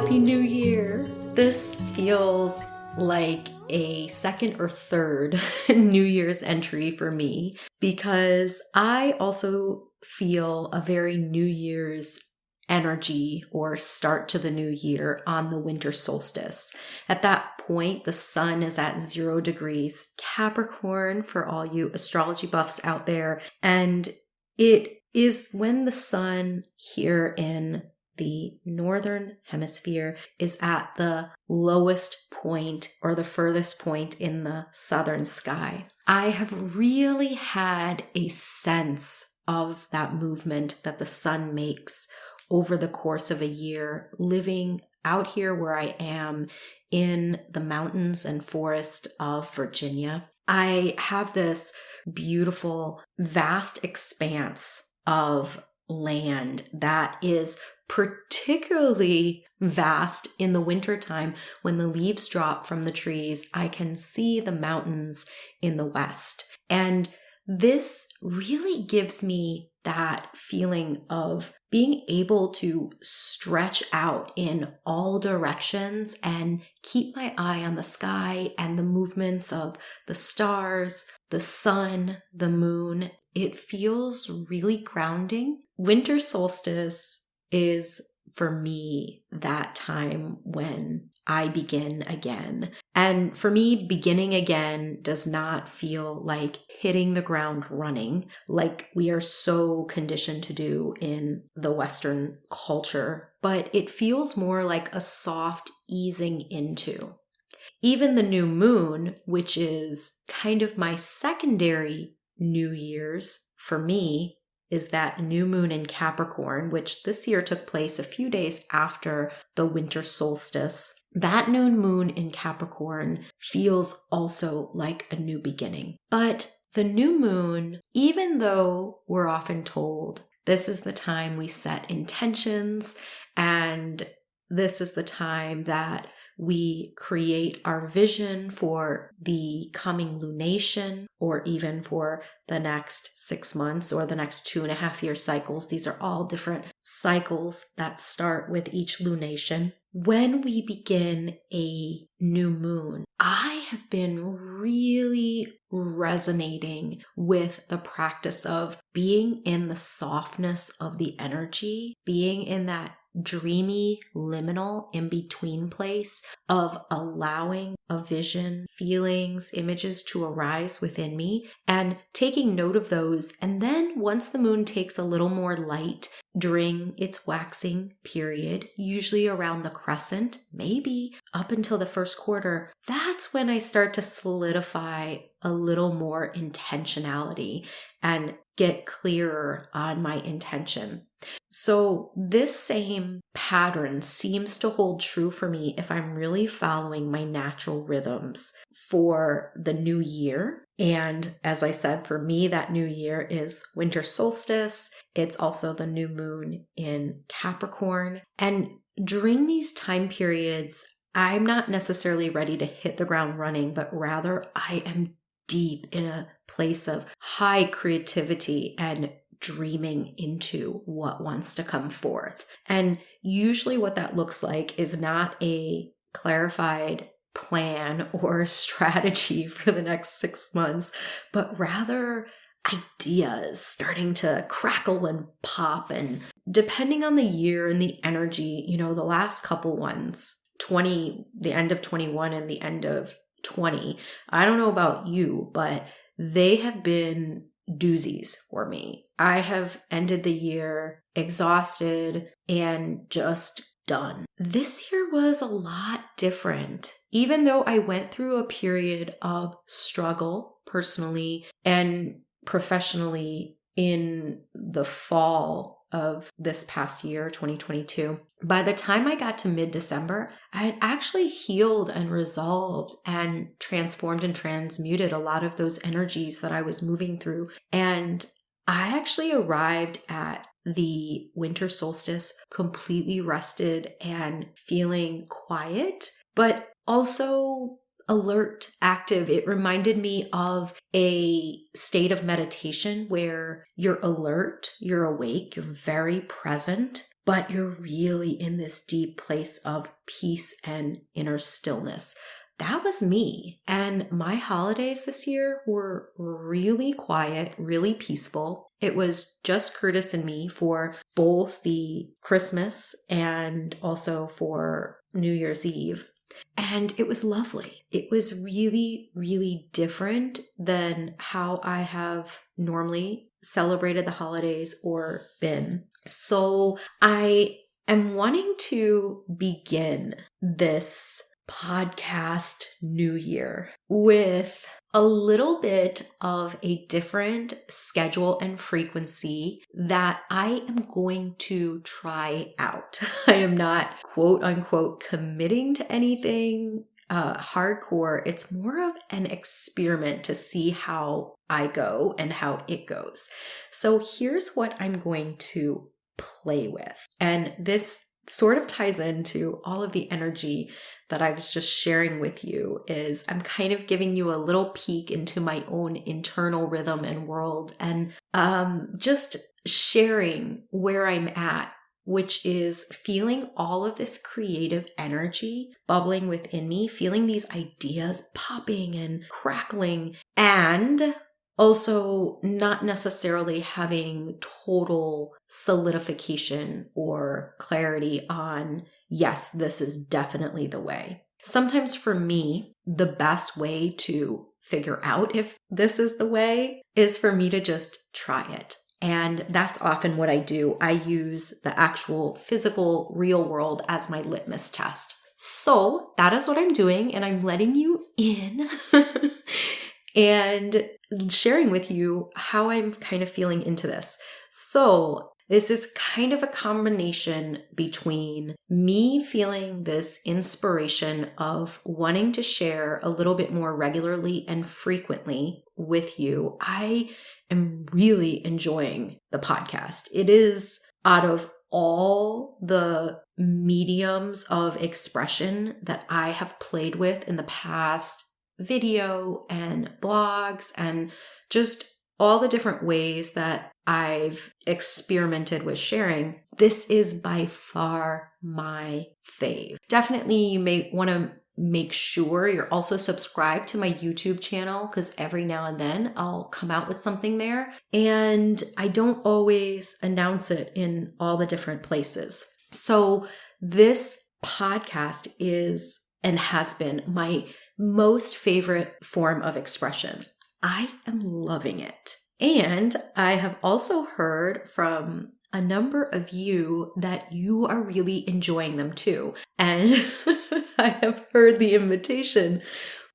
Happy New Year! This feels like a second or third New Year's entry for me because I also feel a very New Year's energy or start to the new year on the winter solstice. At that point, the sun is at 0 degrees Capricorn for all you astrology buffs out there. And it is when the sun here in the northern hemisphere is at the lowest point or the furthest point in the southern sky. I have really had a sense of that movement that the sun makes over the course of a year, living out here where I am in the mountains and forest of Virginia. I have this beautiful, vast expanse of land that is particularly vast in the wintertime when the leaves drop from the trees. I can see the mountains in the west. And this really gives me that feeling of being able to stretch out in all directions and keep my eye on the sky and the movements of the stars, the sun, the moon. It feels really grounding. Winter solstice is, for me, that time when I begin again. And for me, beginning again does not feel like hitting the ground running like we are so conditioned to do in the Western culture, but it feels more like a soft easing into. Even the new moon, which is kind of my secondary New Year's for me, is that new moon in Capricorn, which this year took place a few days after the winter solstice. That new moon in Capricorn feels also like a new beginning. But the new moon, even though we're often told this is the time we set intentions and this is the time that we create our vision for the coming lunation or even for the next 6 months or the next 2.5 year cycles. These are all different cycles that start with each lunation. When we begin a new moon, I have been really resonating with the practice of being in the softness of the energy, being in that dreamy, liminal, in-between place of allowing a vision, feelings, images to arise within me and taking note of those. And then once the moon takes a little more light during its waxing period, usually around the crescent, maybe up until the first quarter, that's when I start to solidify a little more intentionality and get clearer on my intention. So this same pattern seems to hold true for me if I'm really following my natural rhythms for the new year. And as I said, for me, that new year is winter solstice. It's also the new moon in Capricorn. And during these time periods, I'm not necessarily ready to hit the ground running, but rather I am deep in a place of high creativity and dreaming into what wants to come forth. And usually what that looks like is not a clarified plan or strategy for the next 6 months, but rather ideas starting to crackle and pop. And depending on the year and the energy, the last couple ones, the end of 21 and the end of 20, I don't know about you, but they have been doozies for me. I have ended the year exhausted and just done. This year was a lot different. Even though I went through a period of struggle personally and professionally in the fall of this past year, 2022, by the time I got to mid-December, I had actually healed and resolved and transformed and transmuted a lot of those energies that I was moving through. And I actually arrived at the winter solstice completely rested and feeling quiet, but also alert, active. It reminded me of a state of meditation where you're alert, you're awake, you're very present, but you're really in this deep place of peace and inner stillness. That was me. And my holidays this year were really quiet, really peaceful. It was just Curtis and me for both the Christmas and also for New Year's Eve. And it was lovely. It was really, really different than how I have normally celebrated the holidays or been. So I am wanting to begin this podcast new year with a little bit of a different schedule and frequency that I am going to try out. I am not quote unquote committing to anything hardcore. It's more of an experiment to see how I go and how it goes. So here's what I'm going to play with. And this sort of ties into all of the energy that I was just sharing with you. Is I'm kind of giving you a little peek into my own internal rhythm and world, and just sharing where I'm at, which is feeling all of this creative energy bubbling within me, feeling these ideas popping and crackling, and also not necessarily having total solidification or clarity on, yes, this is definitely the way. Sometimes for me, the best way to figure out if this is the way is for me to just try it. And that's often what I do. I use the actual physical real world as my litmus test. So that is what I'm doing, and I'm letting you in and sharing with you how I'm kind of feeling into this. So this is kind of a combination between me feeling this inspiration of wanting to share a little bit more regularly and frequently with you. I am really enjoying the podcast. It is, out of all the mediums of expression that I have played with in the past, video and blogs and just all the different ways that I've experimented with sharing, this is by far my fave. Definitely, you may want to make sure you're also subscribed to my YouTube channel, because every now and then I'll come out with something there. And I don't always announce it in all the different places. So this podcast is and has been my most favorite form of expression. I am loving it. And I have also heard from a number of you that you are really enjoying them too. And I have heard the invitation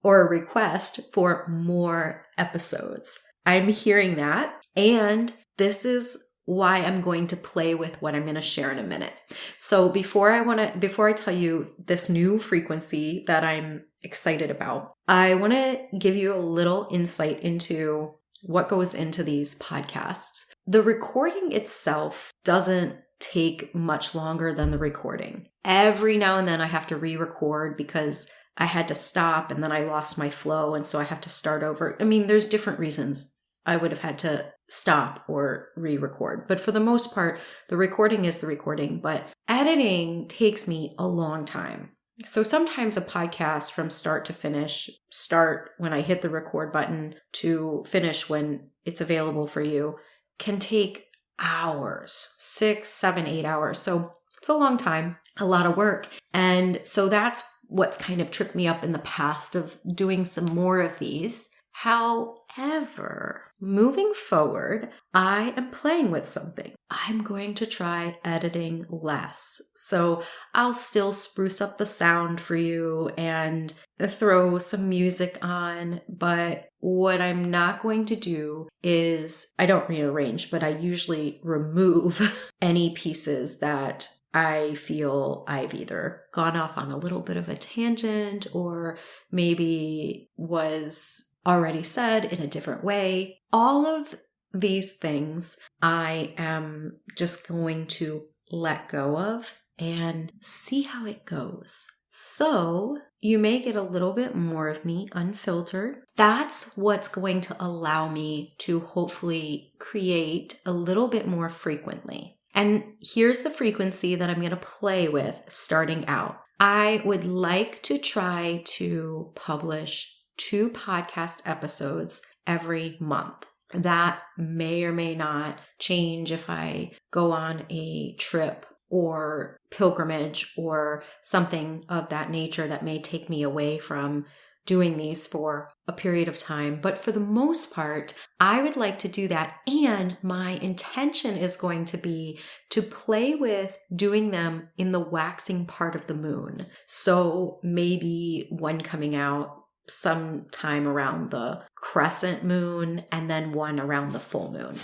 or request for more episodes. I'm hearing that. And this is why I'm going to play with what I'm going to share in a minute. So before I tell you this new frequency that I'm excited about, I want to give you a little insight into what goes into these podcasts. The recording itself doesn't take much longer than the recording. Every now and then I have to re-record because I had to stop and then I lost my flow, and so I have to start over. I mean, there's different reasons I would have had to stop or re-record. But for the most part, the recording is the recording, but editing takes me a long time. So sometimes a podcast from start to finish, start when I hit the record button to finish when it's available for you, can take hours, 6, 7, 8 hours. So it's a long time, a lot of work. And so that's what's kind of tripped me up in the past of doing some more of these. However, moving forward, I am playing with something. I'm going to try editing less. So I'll still spruce up the sound for you and throw some music on. But what I'm not going to do is, I don't rearrange, but I usually remove any pieces that I feel I've either gone off on a little bit of a tangent or maybe was already said in a different way. All of these things I am just going to let go of and see how it goes. So you may get a little bit more of me unfiltered. That's what's going to allow me to hopefully create a little bit more frequently. And here's the frequency that I'm going to play with starting out. I would like to try to publish 2 podcast episodes every month. That may or may not change if I go on a trip or pilgrimage or something of that nature that may take me away from doing these for a period of time. But for the most part, I would like to do that. And my intention is going to be to play with doing them in the waxing part of the moon. So maybe one coming out sometime around the crescent moon and then one around the full moon.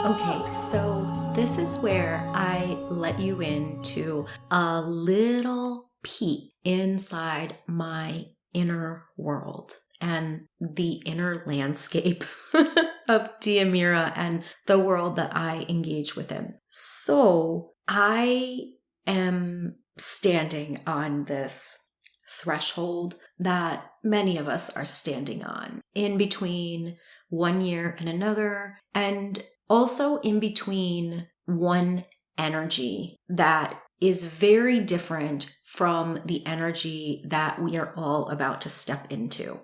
Okay, so this is where I let you into a little peek inside my inner world and the inner landscape of Diamira and the world that I engage within. So I am standing on this threshold that many of us are standing on, in between one year and another, and also in between one energy that is very different from the energy that we are all about to step into.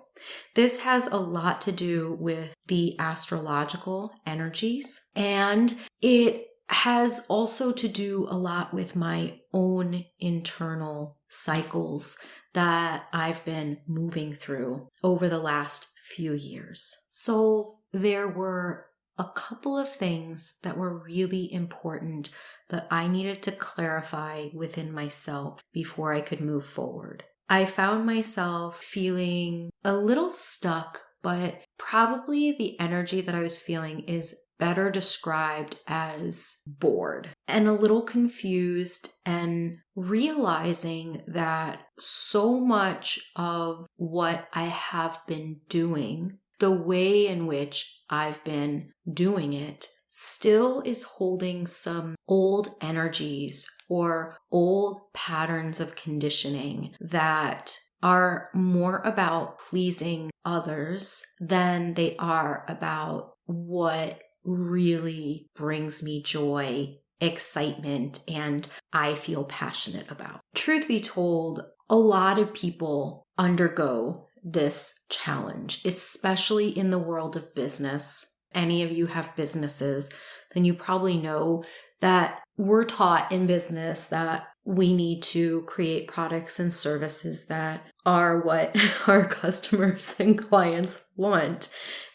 This has a lot to do with the astrological energies, and it has also to do a lot with my own internal cycles that I've been moving through over the last few years. So there were a couple of things that were really important that I needed to clarify within myself before I could move forward. I found myself feeling a little stuck, but probably the energy that I was feeling is better described as bored and a little confused, and realizing that so much of what I have been doing, the way in which I've been doing it, still is holding some old energies or old patterns of conditioning that are more about pleasing others than they are about what really brings me joy, excitement, and I feel passionate about. Truth be told, a lot of people undergo this challenge, especially in the world of business. Any of you have businesses, then you probably know that we're taught in business that we need to create products and services that are what our customers and clients want,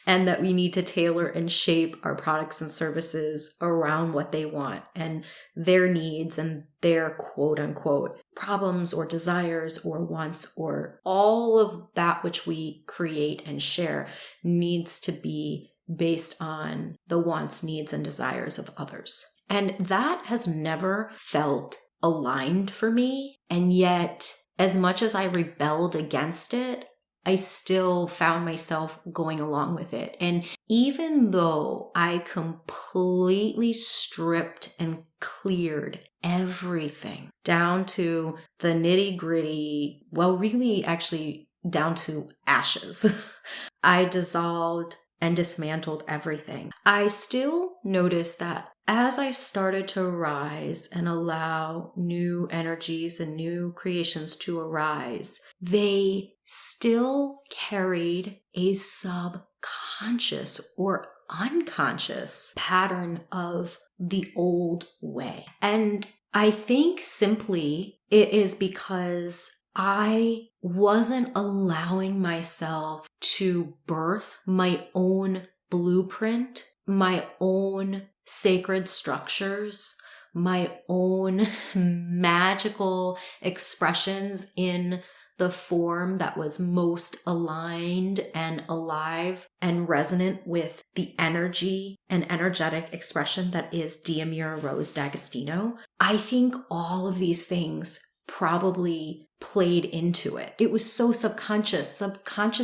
and that we need to tailor and shape our products and services around what they want and their needs and their quote unquote problems or desires or wants, or all of that which we create and share needs to be based on the wants, needs, and desires of others. And that has never felt aligned for me. And yet, as much as I rebelled against it, I still found myself going along with it. And even though I completely stripped and cleared everything down to the nitty gritty, well, really actually down to ashes, I dissolved and dismantled everything. I still noticed that as I started to rise and allow new energies and new creations to arise, they still carried a subconscious or unconscious pattern of the old way. And I think simply it is because I wasn't allowing myself to birth my own blueprint, my own sacred structures, my own magical expressions in the form that was most aligned and alive and resonant with the energy and energetic expression that is Diamira Rose D'Agostino. I think all of these things probably played into it. It was so subconscious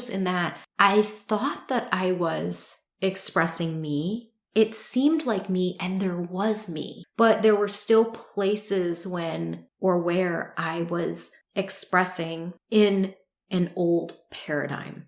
in that I thought that I was expressing me it seemed like me and there was me, but there were still places where I was expressing in an old paradigm.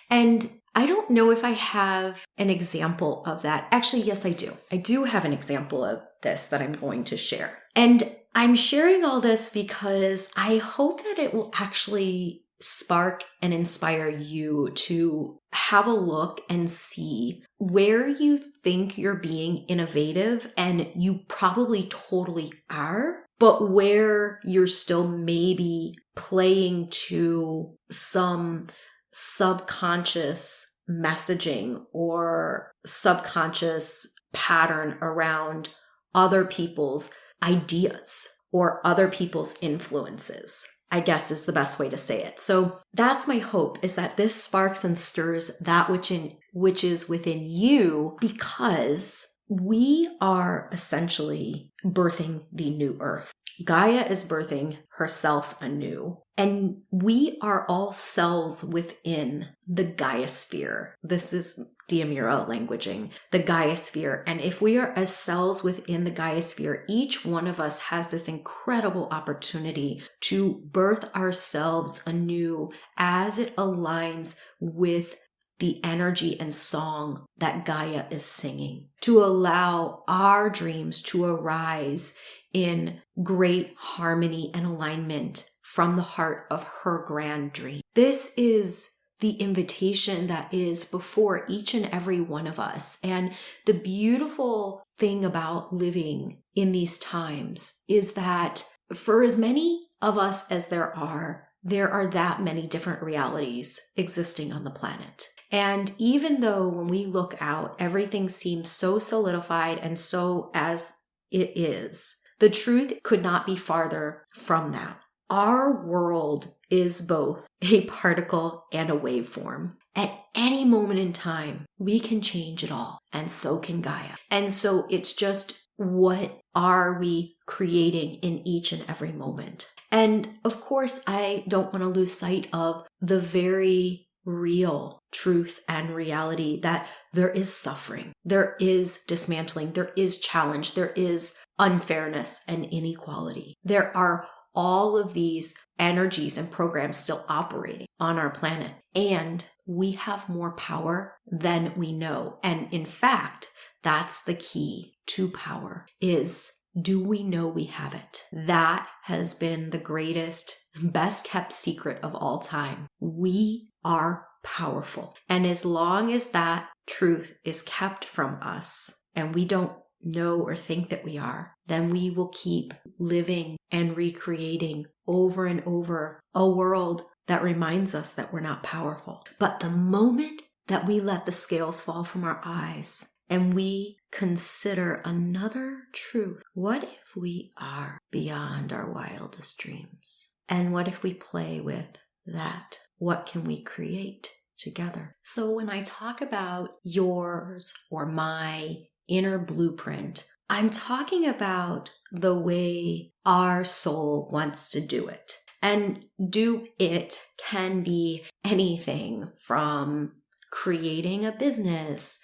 And I don't know if I have an example of that. Actually, yes, I do. I do have an example of this that I'm going to share. And I'm sharing all this because I hope that it will actually spark and inspire you to have a look and see where you think you're being innovative, and you probably totally are, but where you're still maybe playing to some subconscious messaging or subconscious pattern around other people's ideas or other people's influences, I guess is the best way to say it. So that's my hope, is that this sparks and stirs that which is within you, because we are essentially birthing the new earth. Gaia is birthing herself anew, and we are all cells within the Gaia sphere. This is Diamira languaging, the Gaia sphere. And if we are as cells within the Gaia sphere, each one of us has this incredible opportunity to birth ourselves anew as it aligns with the energy and song that Gaia is singing, to allow our dreams to arise in great harmony and alignment from the heart of her grand dream. This is the invitation that is before each and every one of us. And the beautiful thing about living in these times is that for as many of us as there are that many different realities existing on the planet. And even though when we look out, everything seems so solidified and so as it is, the truth could not be farther from that. Our world is both a particle and a waveform. At any moment in time, we can change it all, and so can Gaia. And so it's just, what are we creating in each and every moment? And of course, I don't want to lose sight of the very real truth and reality that there is suffering, there is dismantling, there is challenge, there is unfairness and inequality. There are all of these energies and programs still operating on our planet, and we have more power than we know. And in fact, that's the key to power, is, do we know we have it? That has been the greatest, best kept secret of all time. We are powerful. And as long as that truth is kept from us and we don't know or think that we are, then we will keep living and recreating over and over a world that reminds us that we're not powerful. But the moment that we let the scales fall from our eyes and we consider another truth, what if we are beyond our wildest dreams? And what if we play with that? What can we create together? So when I talk about yours or my inner blueprint, I'm talking about the way our soul wants to do it. And do it can be anything from creating a business,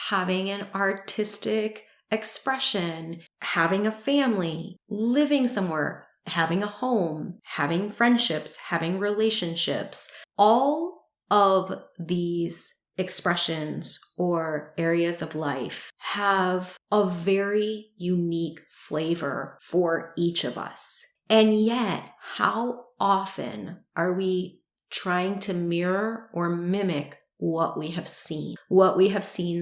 having an artistic expression, having a family, living somewhere, having a home, having friendships, having relationships. All of these expressions or areas of life have a very unique flavor for each of us. And yet, how often are we trying to mirror or mimic what we have seen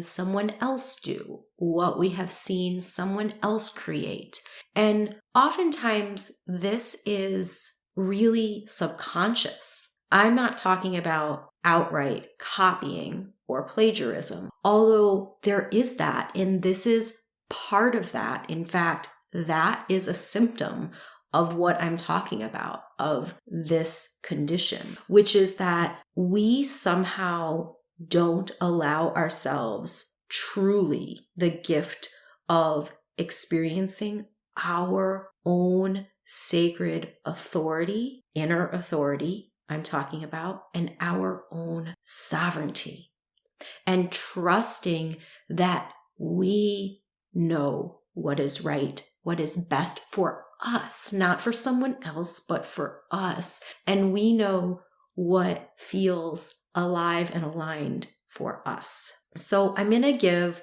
someone else do, what we have seen someone else create? And oftentimes this is really subconscious. I'm not talking about outright copying or plagiarism, although there is that, and this is part of that. In fact, that is a symptom of what I'm talking about, of this condition, which is that we somehow don't allow ourselves truly the gift of experiencing our own sacred authority, inner authority, I'm talking about, and our own sovereignty, and trusting that we know what is right, what is best for us, not for someone else, but for us. And we know what feels alive and aligned for us. So I'm going to give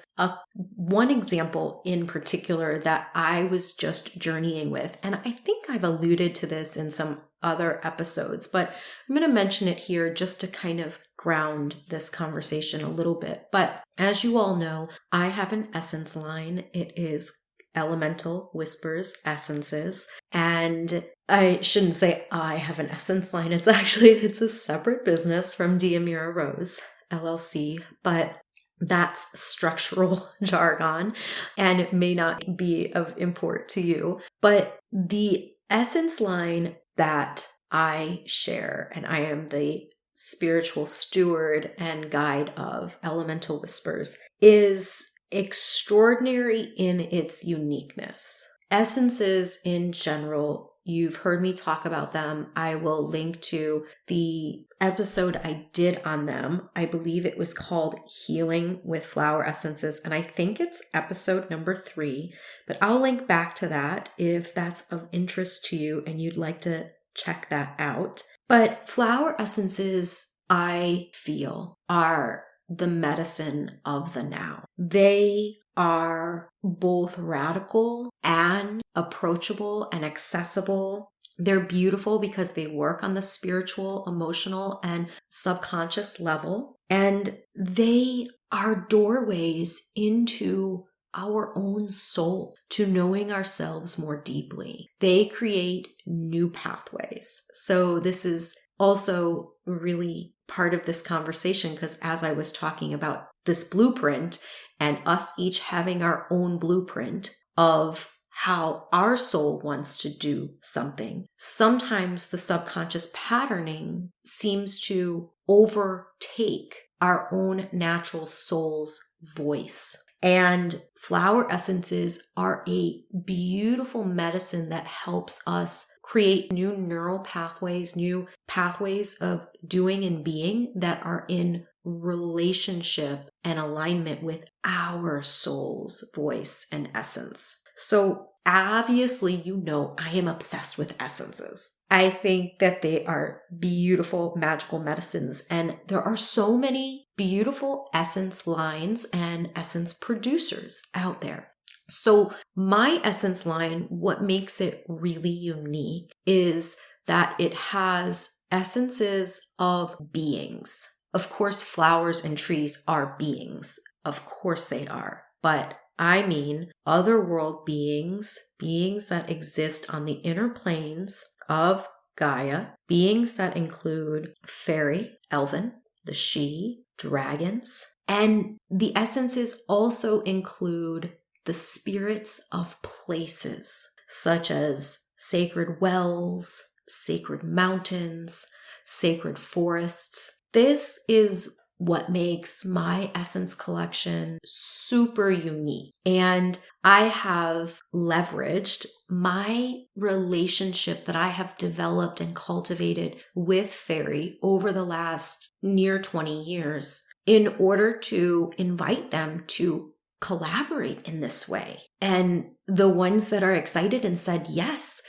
one example in particular that I was just journeying with. And I think I've alluded to this in some other episodes, but I'm going to mention it here just to kind of ground this conversation a little bit. But as you all know, I have an essence line. It is Elemental Whispers Essences. And I shouldn't say I have an essence line. It's a separate business from Diamira Rose LLC, but that's structural jargon and it may not be of import to you. But the essence line that I share, and I am the spiritual steward and guide of Elemental Whispers, is extraordinary in its uniqueness. Essences in general, you've heard me talk about them. I will link to the episode I did on them. I believe it was called Healing with Flower Essences, and I think it's episode number 3, but I'll link back to that if that's of interest to you and you'd like to check that out. But flower essences, I feel, are the medicine of the now. They are both radical and approachable and accessible. They're beautiful because they work on the spiritual, emotional, and subconscious level. And they are doorways into our own soul, to knowing ourselves more deeply. They create new pathways. So this is also really part of this conversation, because as I was talking about this blueprint and us each having our own blueprint of how our soul wants to do something, sometimes the subconscious patterning seems to overtake our own natural soul's voice. And flower essences are a beautiful medicine that helps us create new neural pathways, new pathways of doing and being that are in relationship and alignment with our soul's voice and essence. So obviously, you know, I am obsessed with essences. I think that they are beautiful, magical medicines. And there are so many beautiful essence lines and essence producers out there. So my essence line, what makes it really unique is that it has essences of beings. Of course, flowers and trees are beings. Of course they are. But I mean otherworld beings, beings that exist on the inner planes of Gaia, beings that include fairy, elven, the she, dragons, and the essences also include the spirits of places, such as sacred wells, sacred mountains, sacred forests. This is what makes my essence collection super unique. And I have leveraged my relationship that I have developed and cultivated with fairy over the last near 20 years in order to invite them to collaborate in this way. And the ones that are excited and said yes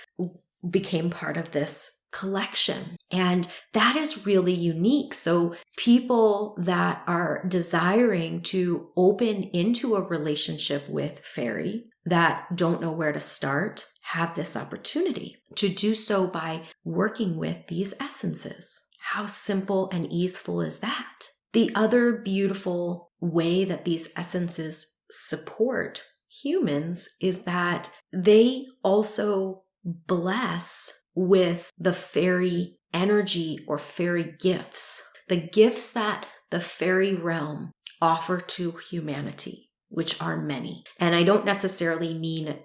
became part of this collection. And that is really unique. So people that are desiring to open into a relationship with fairy that don't know where to start have this opportunity to do so by working with these essences. How simple and easeful is that? The other beautiful way that these essences support humans is that they also bless with the fairy energy or fairy gifts, the gifts that the fairy realm offer to humanity, which are many. And I don't necessarily mean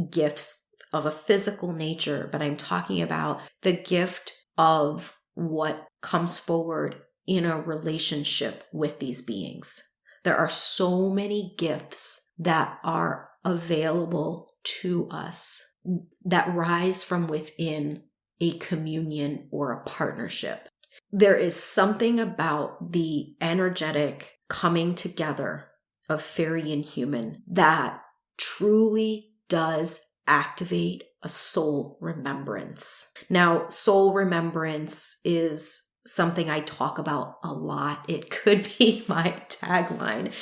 gifts of a physical nature, but I'm talking about the gift of what comes forward in a relationship with these beings. There are so many gifts that are available to us that rise from within a communion or a partnership. There is something about the energetic coming together of fairy and human that truly does activate a soul remembrance. Now, soul remembrance is something I talk about a lot. It could be my tagline.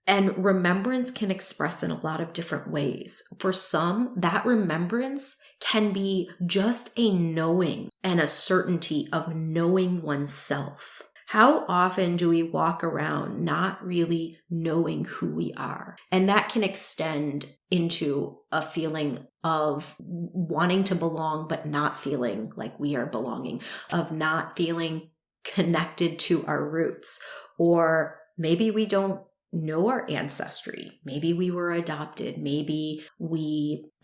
And remembrance can express in a lot of different ways. For some, that remembrance can be just a knowing and a certainty of knowing oneself. How often do we walk around not really knowing who we are? And that can extend into a feeling of wanting to belong, but not feeling like we are belonging, of not feeling connected to our roots. Or maybe we don't know our ancestry. Maybe we were adopted. Maybe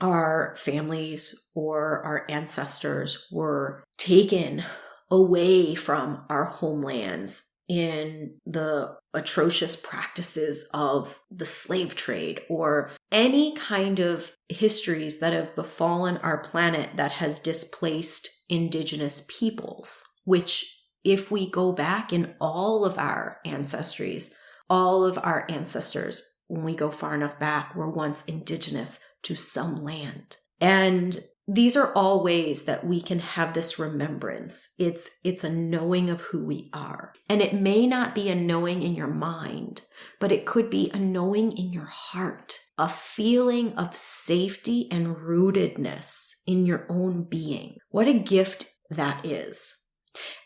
our families or our ancestors were taken away from our homelands in the atrocious practices of the slave trade, or any kind of histories that have befallen our planet that has displaced indigenous peoples, which if we go back in all of our ancestries, all of our ancestors, when we go far enough back, were once indigenous to some land. And these are all ways that we can have this remembrance. It's a knowing of who we are. And it may not be a knowing in your mind, but it could be a knowing in your heart, a feeling of safety and rootedness in your own being. What a gift that is.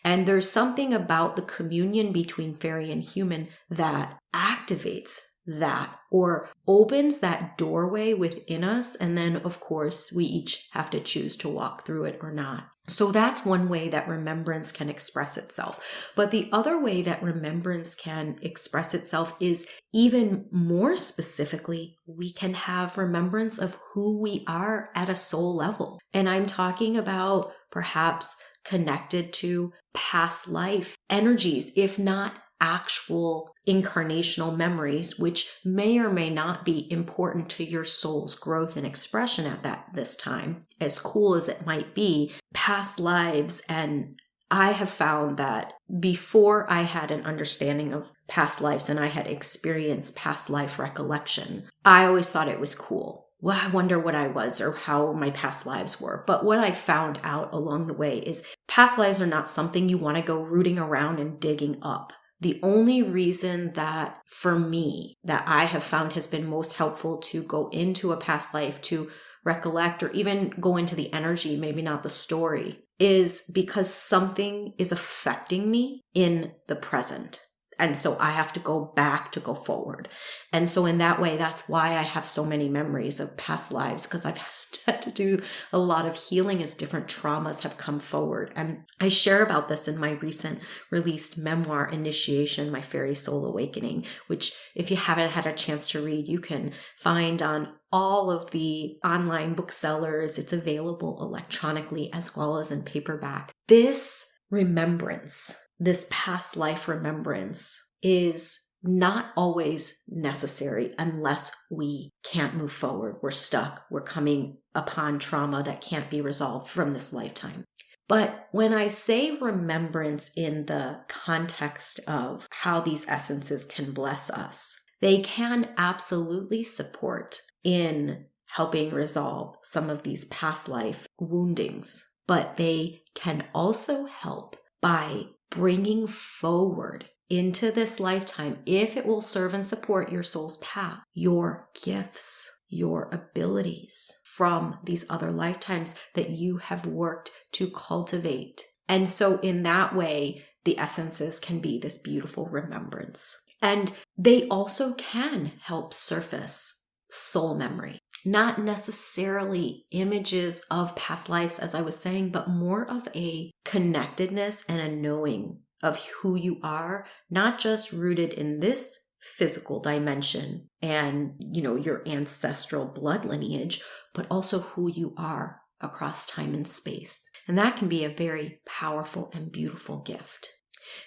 And there's something about the communion between fairy and human that activates that or opens that doorway within us. And then, of course, we each have to choose to walk through it or not. So that's one way that remembrance can express itself. But the other way that remembrance can express itself is even more specifically, we can have remembrance of who we are at a soul level. And I'm talking about perhaps connected to past life energies, if not actual incarnational memories, which may or may not be important to your soul's growth and expression at this time, as cool as it might be, past lives. And I have found that before I had an understanding of past lives and I had experienced past life recollection, I always thought it was cool. Well, I wonder what I was or how my past lives were. But what I found out along the way is past lives are not something you want to go rooting around and digging up. The only reason that for me that I have found has been most helpful to go into a past life to recollect or even go into the energy, maybe not the story, is because something is affecting me in the present. And so I have to go back to go forward. And so in that way, that's why I have so many memories of past lives, because I've had to do a lot of healing as different traumas have come forward. And I share about this in my recent released memoir, Initiation, My Fairy Soul Awakening, which if you haven't had a chance to read, you can find on all of the online booksellers. It's available electronically as well as in paperback. This remembrance, this past life remembrance, is not always necessary unless we can't move forward. We're stuck. We're coming upon trauma that can't be resolved from this lifetime. But when I say remembrance in the context of how these essences can bless us, they can absolutely support in helping resolve some of these past life woundings. But they can also help by bringing forward into this lifetime, if it will serve and support your soul's path, your gifts, your abilities from these other lifetimes that you have worked to cultivate. And so in that way, the essences can be this beautiful remembrance. And they also can help surface soul memory. Not necessarily images of past lives, as I was saying, but more of a connectedness and a knowing of who you are, not just rooted in this physical dimension and, your ancestral blood lineage, but also who you are across time and space. And that can be a very powerful and beautiful gift.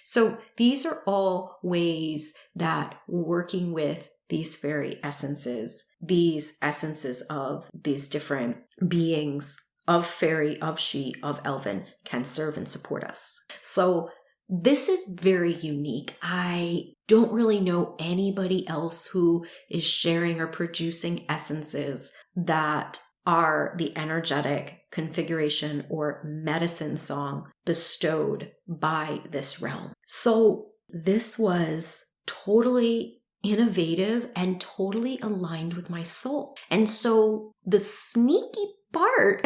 So these are all ways that working with these fairy essences, these essences of these different beings of fairy, of she, of elven, can serve and support us. So this is very unique. I don't really know anybody else who is sharing or producing essences that are the energetic configuration or medicine song bestowed by this realm. So this was totally innovative and totally aligned with my soul. And so the sneaky part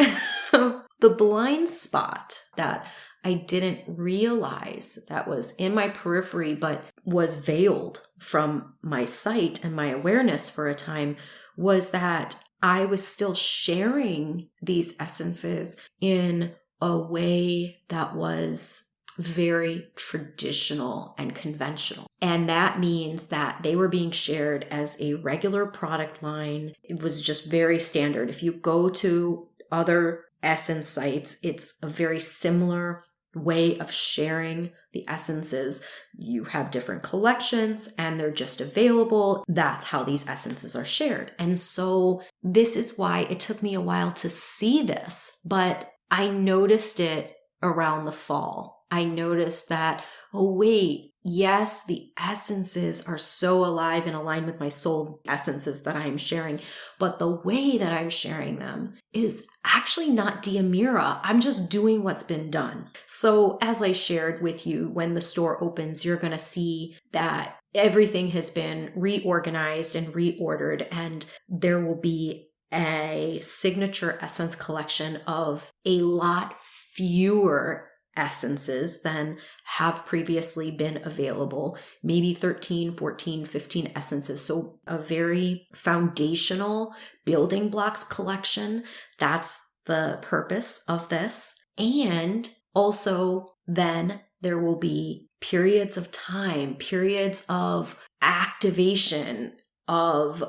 of the blind spot that I didn't realize that was in my periphery, but was veiled from my sight and my awareness for a time, was that I was still sharing these essences in a way that was very traditional and conventional. And that means that they were being shared as a regular product line. It was just very standard. If you go to other essence sites, it's a very similar way of sharing the essences. You have different collections and they're just available. That's how these essences are shared. And so this is why it took me a while to see this, but I noticed it around the fall. I noticed that, oh wait, yes, the essences are so alive and aligned with my soul essences that I'm sharing, but the way that I'm sharing them is actually not Diamira. I'm just doing what's been done. So as I shared with you, when the store opens, you're going to see that everything has been reorganized and reordered, and there will be a signature essence collection of a lot fewer essences than have previously been available, maybe 13, 14, 15 essences. So a very foundational building blocks collection. That's the purpose of this. And also then there will be periods of time, periods of activation, of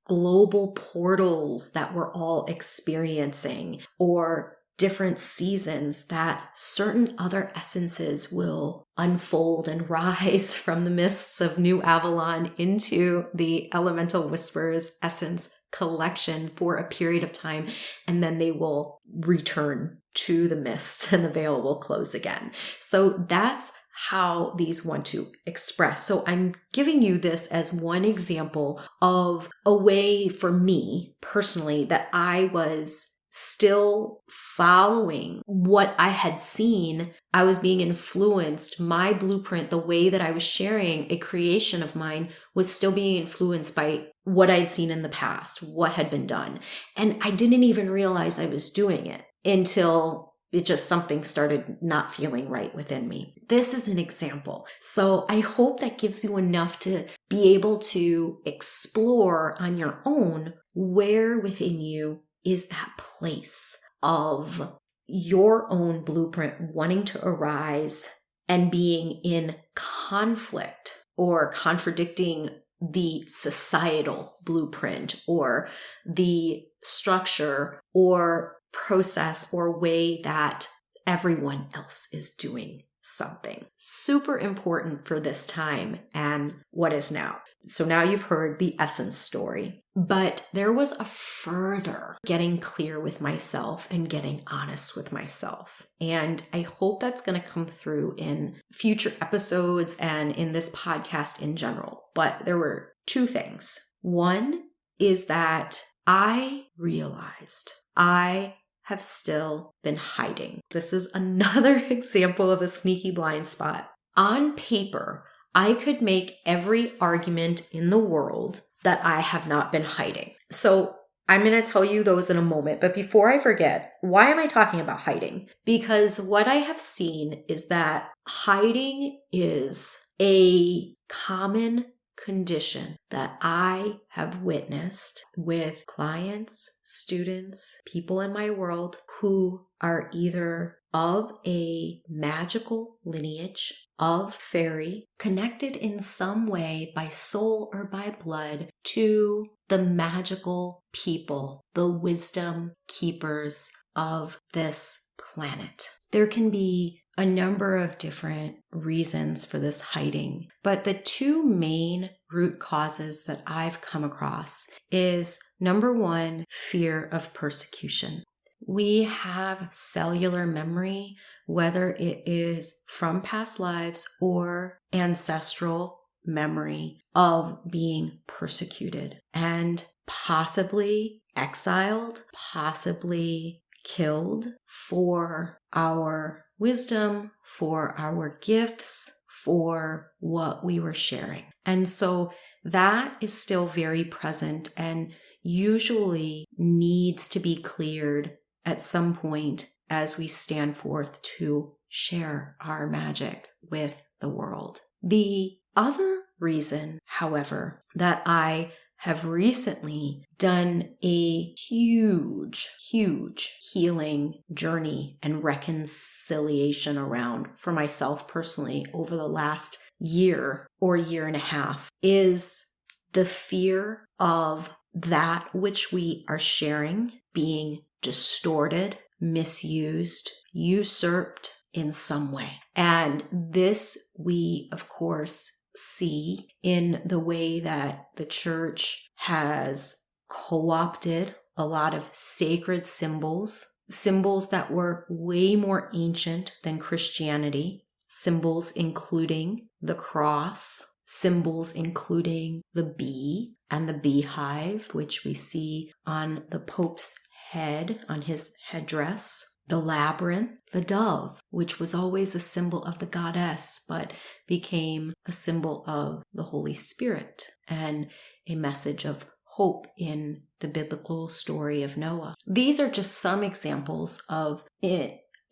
global portals that we're all experiencing, or different seasons that certain other essences will unfold and rise from the mists of New Avalon into the Elemental Whispers essence collection for a period of time, and then they will return to the mists and the veil will close again. So that's how these want to express. So I'm giving you this as one example of a way for me personally that I was still following what I had seen. I was being influenced. My blueprint, the way that I was sharing a creation of mine, was still being influenced by what I'd seen in the past, what had been done. And I didn't even realize I was doing it until it just something started not feeling right within me. This is an example. So I hope that gives you enough to be able to explore on your own where within you is that place of your own blueprint wanting to arise and being in conflict or contradicting the societal blueprint or the structure or process or way that everyone else is doing something. Super important for this time and what is now. So now you've heard the essence story, but there was a further getting clear with myself and getting honest with myself. And I hope that's going to come through in future episodes and in this podcast in general. But there were two things. One is that I realized I have still been hiding. This is another example of a sneaky blind spot. On paper, I could make every argument in the world that I have not been hiding. So I'm going to tell you those in a moment. But before I forget, why am I talking about hiding? Because what I have seen is that hiding is a common condition that I have witnessed with clients, students, people in my world who are either of a magical lineage, of faery, connected in some way by soul or by blood to the magical people, the wisdom keepers of this planet. There can be a number of different reasons for this hiding, but the two main root causes that I've come across is number one, fear of persecution. we have cellular memory, whether it is from past lives or ancestral memory of being persecuted and possibly exiled, possibly killed for our wisdom, for our gifts, for what we were sharing. And so that is still very present and usually needs to be cleared at some point as we stand forth to share our magic with the world. The other reason, however, that I have recently done a huge healing journey and reconciliation around for myself personally over the last year or year and a half is the fear of that which we are sharing being distorted, misused, usurped in some way. And this we, of course, see in the way that the church has co-opted a lot of sacred symbols that were way more ancient than Christianity, symbols including the cross, symbols including the bee and the beehive, which we see on the Pope's head, on his headdress, the labyrinth, the dove, which was always a symbol of the goddess, but became a symbol of the Holy Spirit and a message of hope in the biblical story of Noah. These are just some examples of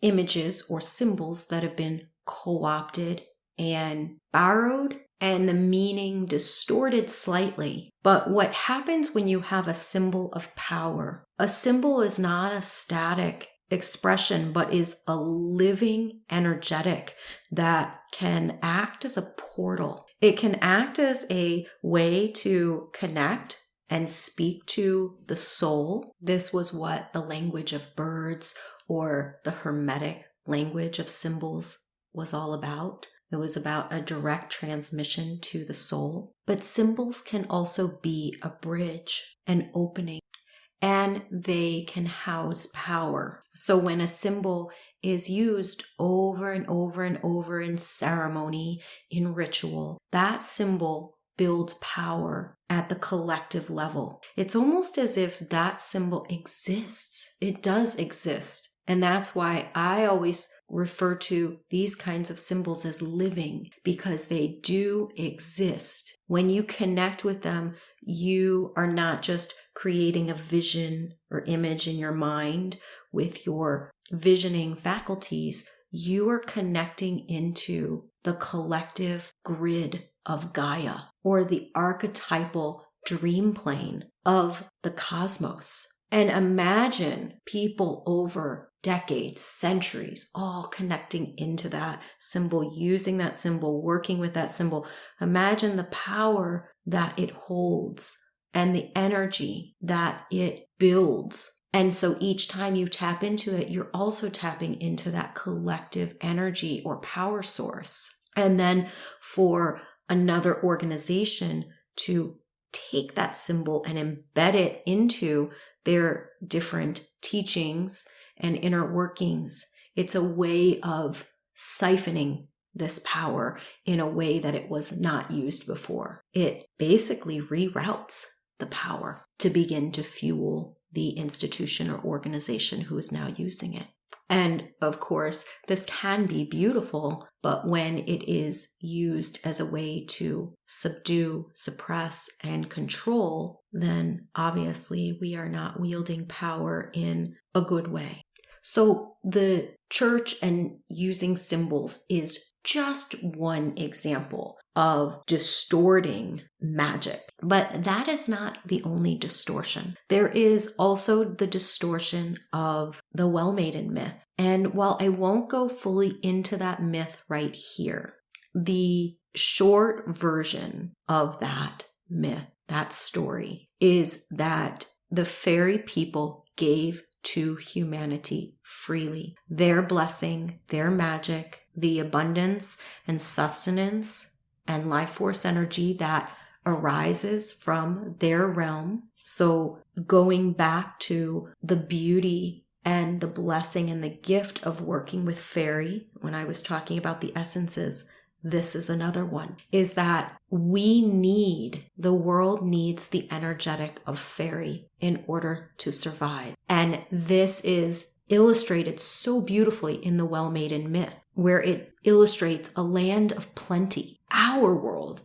images or symbols that have been co-opted and borrowed and the meaning distorted slightly. But what happens when you have a symbol of power? A symbol is not a static expression, but is a living energetic that can act as a portal. It can act as a way to connect and speak to the soul. This was what the language of birds or the Hermetic language of symbols was all about. It was about a direct transmission to the soul. But symbols can also be a bridge, an opening, and they can house power. So when a symbol is used over and over and over in ceremony, in ritual, that symbol builds power at the collective level. It's almost as if that symbol exists. It does exist. And that's why I always refer to these kinds of symbols as living, because they do exist. When you connect with them, you are not just creating a vision or image in your mind with your visioning faculties. You are connecting into the collective grid of Gaia, or the archetypal dream plane of the cosmos. And imagine people over decades, centuries, all connecting into that symbol, using that symbol, working with that symbol. Imagine the power that it holds and the energy that it builds. And so each time you tap into it, you're also tapping into that collective energy or power source. And then for another organization to take that symbol and embed it into their different teachings and inner workings, it's a way of siphoning this power in a way that it was not used before. It basically reroutes the power to begin to fuel the institution or organization who is now using it. And of course, this can be beautiful, but when it is used as a way to subdue, suppress, and control, then obviously we are not wielding power in a good way. So the church and using symbols is just one example of distorting magic. But that is not the only distortion. There is also the distortion of the well-maiden myth. And while I won't go fully into that myth right here, the short version of that myth, that story, is that the fairy people gave to humanity freely their blessing, their magic, the abundance and sustenance and life force energy that arises from their realm. So going back to the beauty and the blessing and the gift of working with faery, when I was talking about the essences, this is another one, is that the world needs the energetic of faery in order to survive. And this is illustrated so beautifully in the Well-Maiden myth, where it illustrates a land of plenty, our world,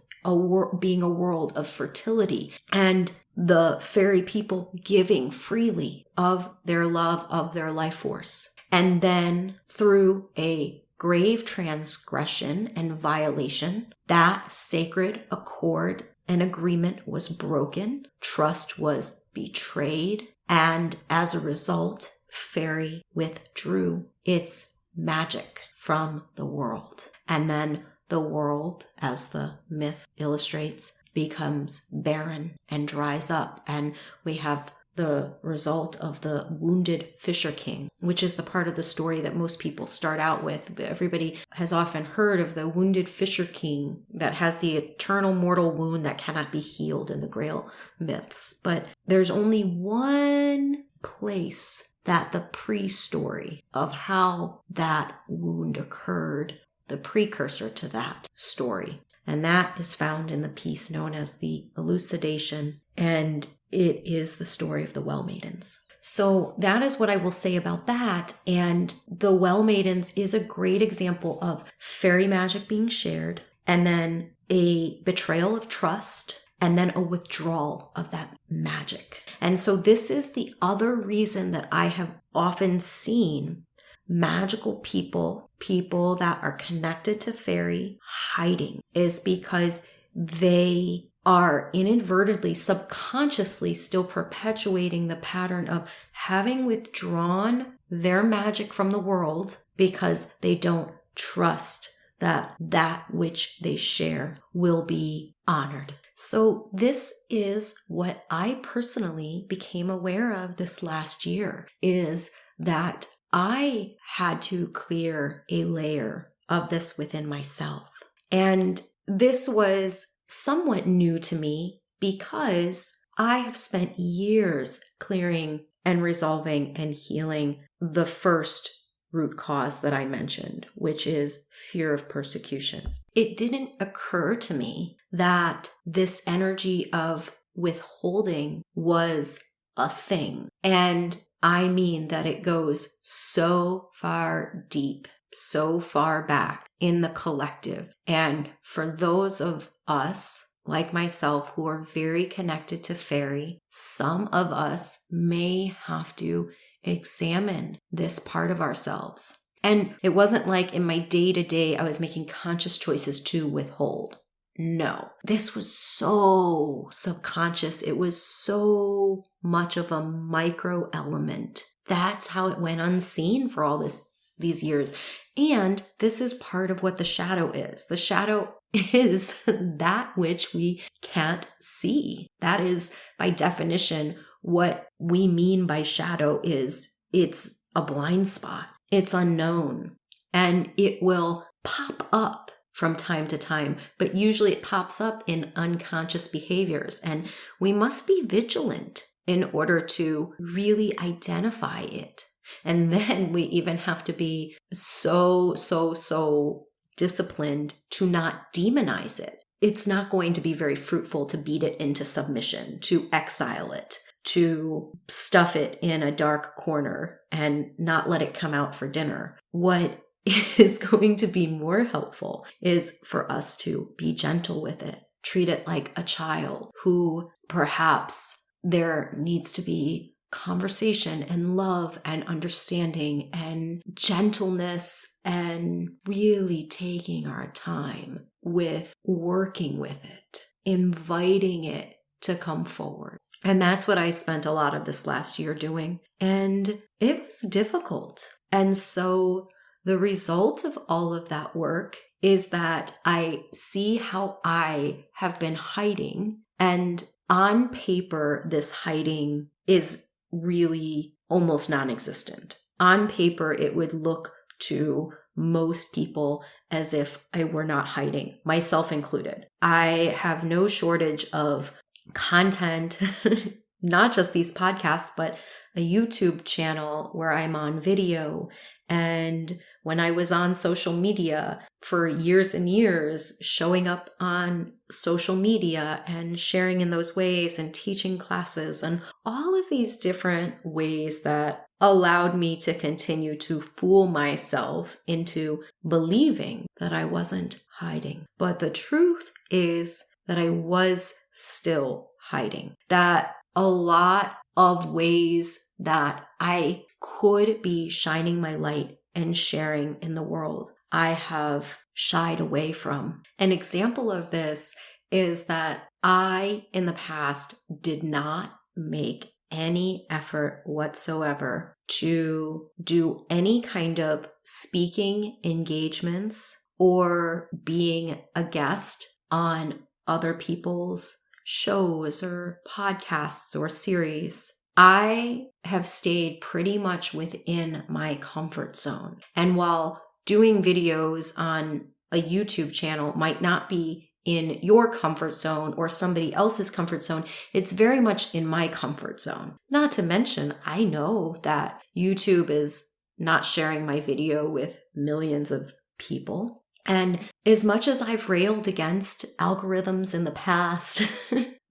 being a world of fertility, and the faery people giving freely of their love, of their life force. And then through a grave transgression and violation, that sacred accord and agreement was broken, trust was betrayed, and as a result, faery withdrew its magic from the world. And then the world, as the myth illustrates, becomes barren and dries up. And we have the result of the wounded Fisher King, which is the part of the story that most people start out with. Everybody has often heard of the wounded Fisher King that has the eternal mortal wound that cannot be healed in the Grail myths. But there's only one place that the pre-story of how that wound occurred, the precursor to that story. And that is found in the piece known as the Elucidation, and it is the story of the Well-Maidens. So that is what I will say about that. And the Well-Maidens is a great example of faery magic being shared, and then a betrayal of trust, and then a withdrawal of that magic. And so this is the other reason that I have often seen magical people that are connected to faery hiding, is because they are inadvertently, subconsciously still perpetuating the pattern of having withdrawn their magic from the world because they don't trust that which they share will be honored. So this is what I personally became aware of this last year, is that I had to clear a layer of this within myself. And this was somewhat new to me because I have spent years clearing and resolving and healing the first root cause that I mentioned, which is fear of persecution. It didn't occur to me that this energy of withholding was a thing. And I mean that it goes so far deep, so far back in the collective. And for those of us, like myself, who are very connected to faery, some of us may have to examine this part of ourselves. And it wasn't like in my day-to-day I was making conscious choices to withhold. No, this was so subconscious. It was so much of a micro element. That's how it went unseen for all these years. And this is part of what the shadow is. The shadow is that which we can't see. That is, by definition, what we mean by shadow is it's a blind spot. It's unknown. And it will pop up from time to time, but usually it pops up in unconscious behaviors. And we must be vigilant in order to really identify it. And then we even have to be so disciplined to not demonize it. It's not going to be very fruitful to beat it into submission, to exile it, to stuff it in a dark corner and not let it come out for dinner. What is going to be more helpful is for us to be gentle with it, treat it like a child who perhaps there needs to be conversation and love and understanding and gentleness and really taking our time with working with it, inviting it to come forward. And that's what I spent a lot of this last year doing. And it was difficult. And so the result of all of that work is that I see how I have been hiding. And on paper, this hiding is really almost non-existent. On paper, it would look to most people as if I were not hiding, myself included. I have no shortage of content, not just these podcasts, but a YouTube channel where I'm on video. And when I was on social media for years and years, showing up on social media and sharing in those ways and teaching classes and all of these different ways that allowed me to continue to fool myself into believing that I wasn't hiding. But the truth is that I was still hiding. That a lot of ways that I could be shining my light and sharing in the world, I have shied away from. An example of this is that I, in the past, did not make any effort whatsoever to do any kind of speaking engagements or being a guest on other people's shows or podcasts or series. I have stayed pretty much within my comfort zone. And while doing videos on a YouTube channel might not be in your comfort zone or somebody else's comfort zone, it's very much in my comfort zone. Not to mention, I know that YouTube is not sharing my video with millions of people. And as much as I've railed against algorithms in the past,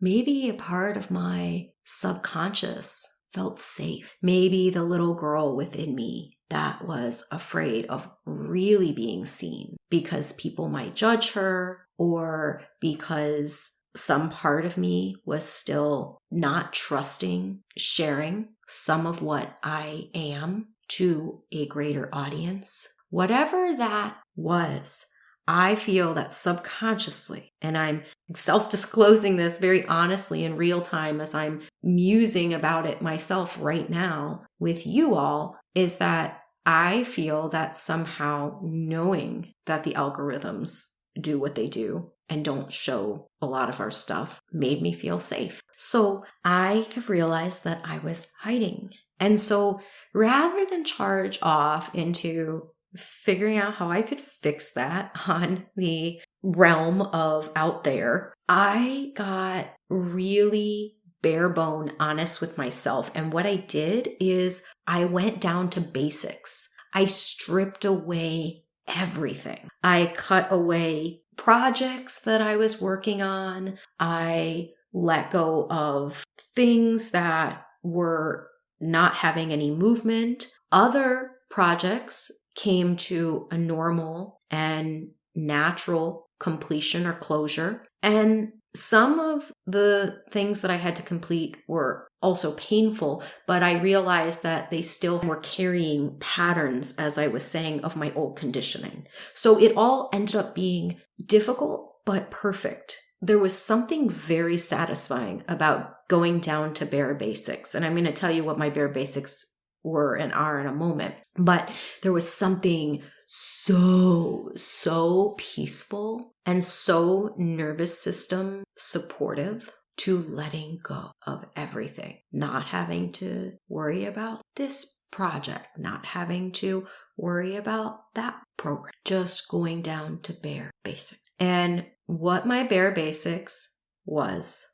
maybe a part of my subconscious felt safe. Maybe the little girl within me that was afraid of really being seen because people might judge her, or because some part of me was still not trusting sharing some of what I am to a greater audience. Whatever that was, I feel that subconsciously, and I'm self-disclosing this very honestly in real time as I'm musing about it myself right now with you all, is that I feel that somehow knowing that the algorithms do what they do and don't show a lot of our stuff made me feel safe. So I have realized that I was hiding. And so rather than charge off into figuring out how I could fix that on the realm of out there, I got really bare bone honest with myself. And what I did is I went down to basics. I stripped away everything. I cut away projects that I was working on. I let go of things that were not having any movement. Other projects came to a normal and natural completion or closure. And some of the things that I had to complete were also painful, but I realized that they still were carrying patterns, as I was saying, of my old conditioning. So it all ended up being difficult, but perfect. There was something very satisfying about going down to bare basics. And I'm going to tell you what my bare basics were and are in a moment. But there was something so peaceful and so nervous system supportive to letting go of everything, not having to worry about this project, not having to worry about that program, just going down to bare basics. And what my bare basics was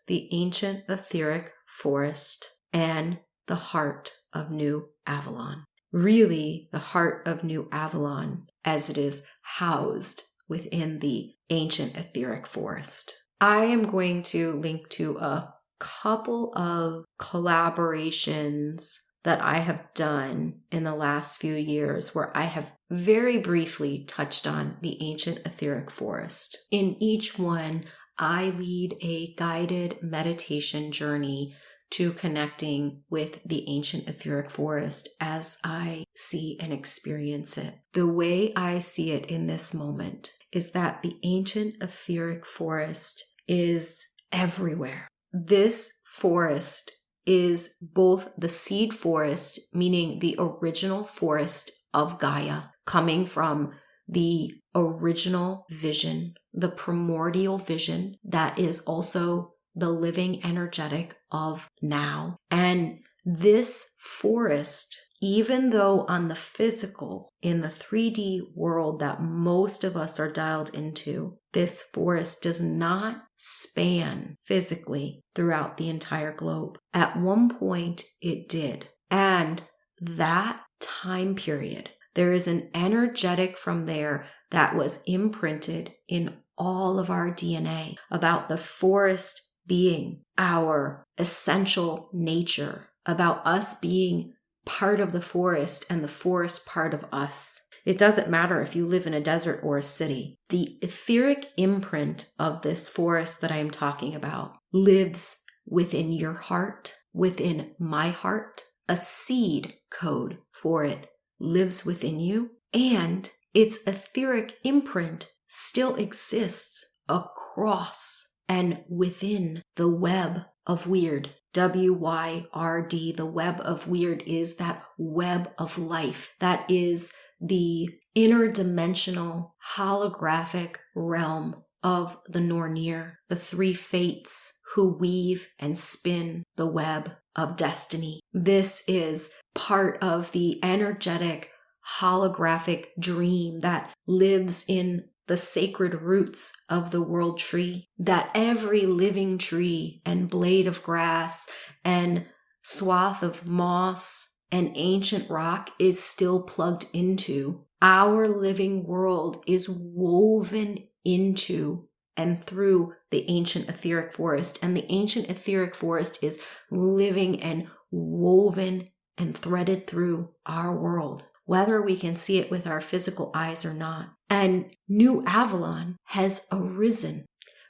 the ancient etheric forest and the heart of New Avalon. Really, the heart of New Avalon as it is housed within the ancient etheric forest. I am going to link to a couple of collaborations that I have done in the last few years where I have very briefly touched on the ancient etheric forest. In each one, I lead a guided meditation journey to connecting with the ancient etheric forest as I see and experience it. The way I see it in this moment is that the ancient etheric forest is everywhere. This forest is both the seed forest, meaning the original forest of Gaia, coming from the original vision, the primordial vision that is also the living energetic of now. And this forest, even though on the physical, in the 3D world that most of us are dialed into, this forest does not span physically throughout the entire globe. At one point, it did. And that time period, there is an energetic from there that was imprinted in all of our DNA about the forest being our essential nature, about us being part of the forest and the forest part of us. It doesn't matter if you live in a desert or a city. The etheric imprint of this forest that I am talking about lives within your heart, within my heart. A seed code for it lives within you, and its etheric imprint still exists across and within the web of weird. WYRD, the web of weird is that web of life. That is the interdimensional holographic realm of the Nornir, the three fates who weave and spin the web of destiny. This is part of the energetic holographic dream that lives in the sacred roots of the world tree, that every living tree and blade of grass and swath of moss and ancient rock is still plugged into. Our living world is woven into and through the ancient etheric forest. And the ancient etheric forest is living and woven and threaded through our world, whether we can see it with our physical eyes or not. And New Avalon has arisen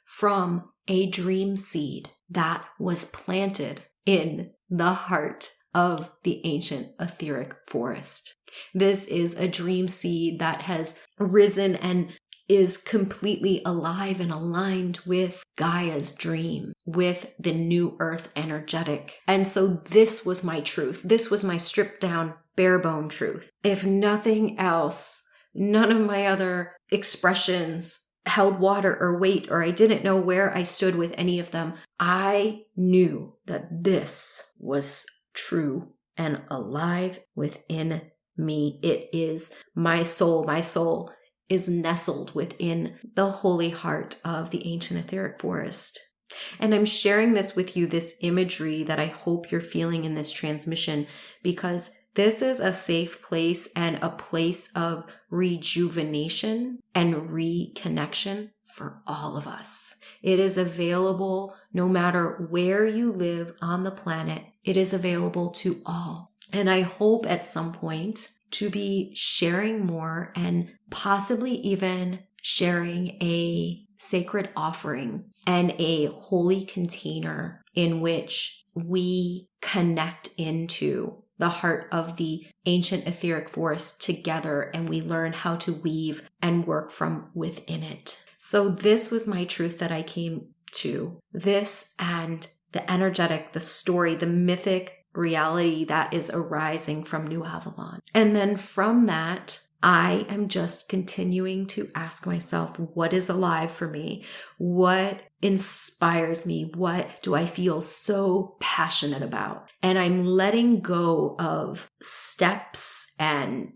from a dream seed that was planted in the heart of the ancient etheric forest. This is a dream seed that has risen and is completely alive and aligned with Gaia's dream, with the new earth energetic. And so this was my truth. This was my stripped down, bare bone truth. If nothing else, none of my other expressions held water or weight, or I didn't know where I stood with any of them. I knew that this was true and alive within me. It is my soul. My soul is nestled within the holy heart of the ancient etheric forest. And I'm sharing this with you, this imagery that I hope you're feeling in this transmission, because this is a safe place and a place of rejuvenation and reconnection for all of us. It is available no matter where you live on the planet. It is available to all. And I hope at some point to be sharing more and possibly even sharing a sacred offering and a holy container in which we connect into the heart of the ancient etheric forest together, and we learn how to weave and work from within it. So this was my truth that I came to. This and the energetic, the story, the mythic reality that is arising from New Avalon. And then from that, I am just continuing to ask myself, what is alive for me? What inspires me? What do I feel so passionate about? And I'm letting go of steps and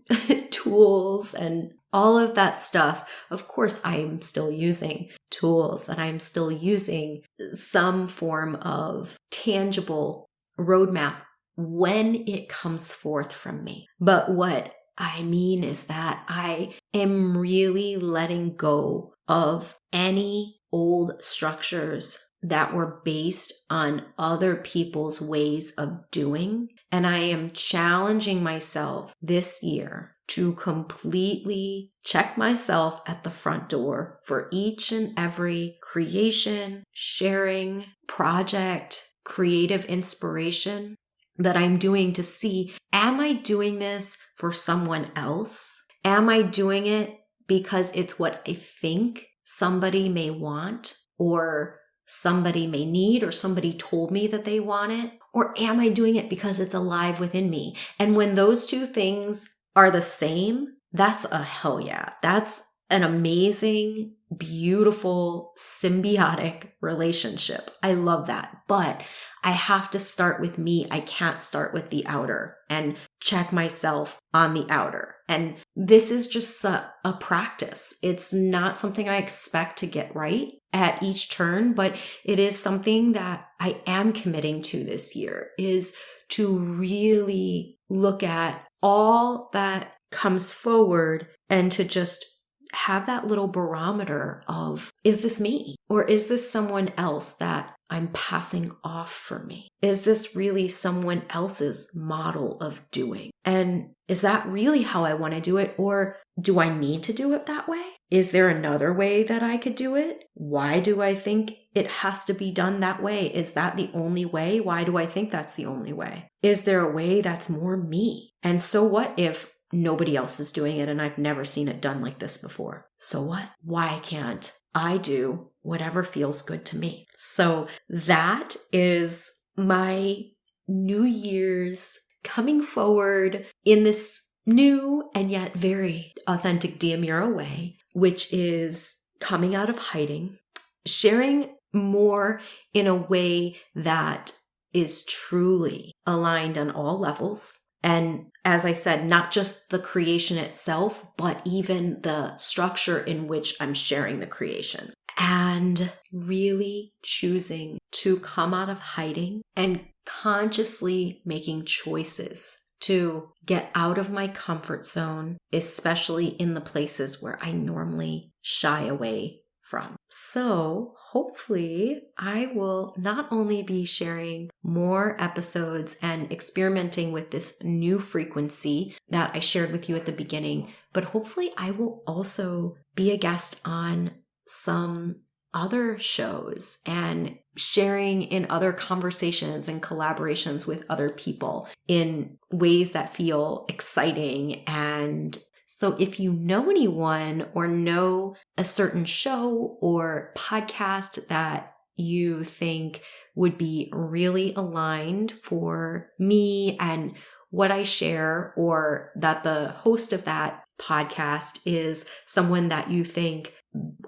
tools and all of that stuff. Of course, I am still using tools and I'm still using some form of tangible roadmap when it comes forth from me. But what I mean is that I am really letting go of any old structures that were based on other people's ways of doing. And I am challenging myself this year to completely check myself at the front door for each and every creation, sharing, project, creative inspiration that I'm doing to see, am I doing this for someone else? Am I doing it because it's what I think somebody may want or somebody may need or somebody told me that they want it? Or am I doing it because it's alive within me? And when those two things are the same, that's a hell yeah. That's an amazing, beautiful, symbiotic relationship. I love that. But I have to start with me. I can't start with the outer. And check myself on the outer. And this is just a practice. It's not something I expect to get right at each turn, but it is something that I am committing to this year, is to really look at all that comes forward and to just have that little barometer of, is this me? Or is this someone else that I'm passing off for me? Is this really someone else's model of doing? And is that really how I want to do it? Or do I need to do it that way? Is there another way that I could do it? Why do I think it has to be done that way? Is that the only way? Why do I think that's the only way? Is there a way that's more me? And so what if nobody else is doing it and I've never seen it done like this before? So what? Why can't I do whatever feels good to me? So that is my New Year's coming forward in this new and yet very authentic Diamira way, which is coming out of hiding, sharing more in a way that is truly aligned on all levels. And as I said, not just the creation itself, but even the structure in which I'm sharing the creation. And really choosing to come out of hiding and consciously making choices to get out of my comfort zone, especially in the places where I normally shy away from. So hopefully I will not only be sharing more episodes and experimenting with this new frequency that I shared with you at the beginning, but hopefully I will also be a guest on some other shows and sharing in other conversations and collaborations with other people in ways that feel exciting. And so if you know anyone or know a certain show or podcast that you think would be really aligned for me and what I share, or that the host of that podcast is someone that you think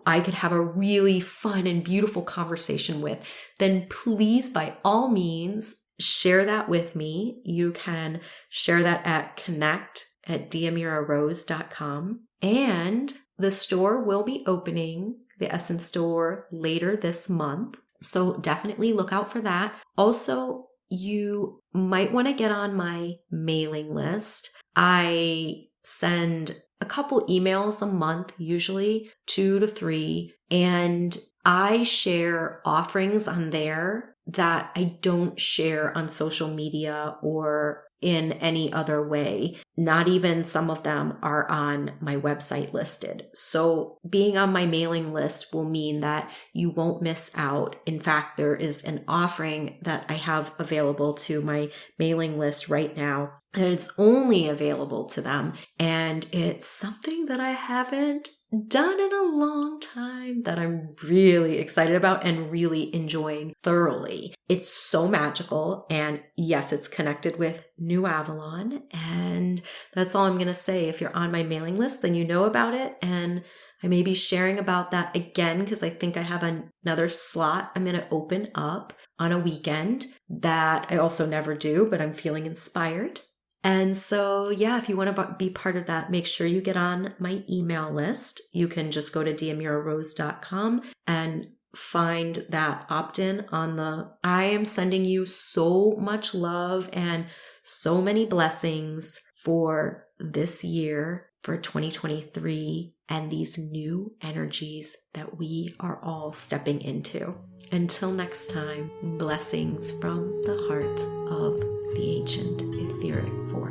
I could have a really fun and beautiful conversation with, then please, by all means, share that with me. You can share that at connect@diamirarose.com. And the store will be opening, the Essence store, later this month. So definitely look out for that. Also, you might want to get on my mailing list. I send a couple emails a month, usually 2 to 3, and I share offerings on there that I don't share on social media or in any other way. Not even some of them are on my website listed. So being on my mailing list will mean that you won't miss out. In fact, there is an offering that I have available to my mailing list right now, and it's only available to them. And it's something that I haven't done in a long time that I'm really excited about and really enjoying thoroughly. It's so magical. And yes, it's connected with New Avalon. And that's all I'm going to say. If you're on my mailing list, then you know about it. And I may be sharing about that again because I think I have another slot I'm going to open up on a weekend that I also never do, but I'm feeling inspired. And so, yeah, if you want to be part of that, make sure you get on my email list. You can just go to diamirarose.com and find that opt-in on I am sending you so much love and so many blessings for this year, for 2023, and these new energies that we are all stepping into. Until next time, blessings from the heart of the ancient etheric force.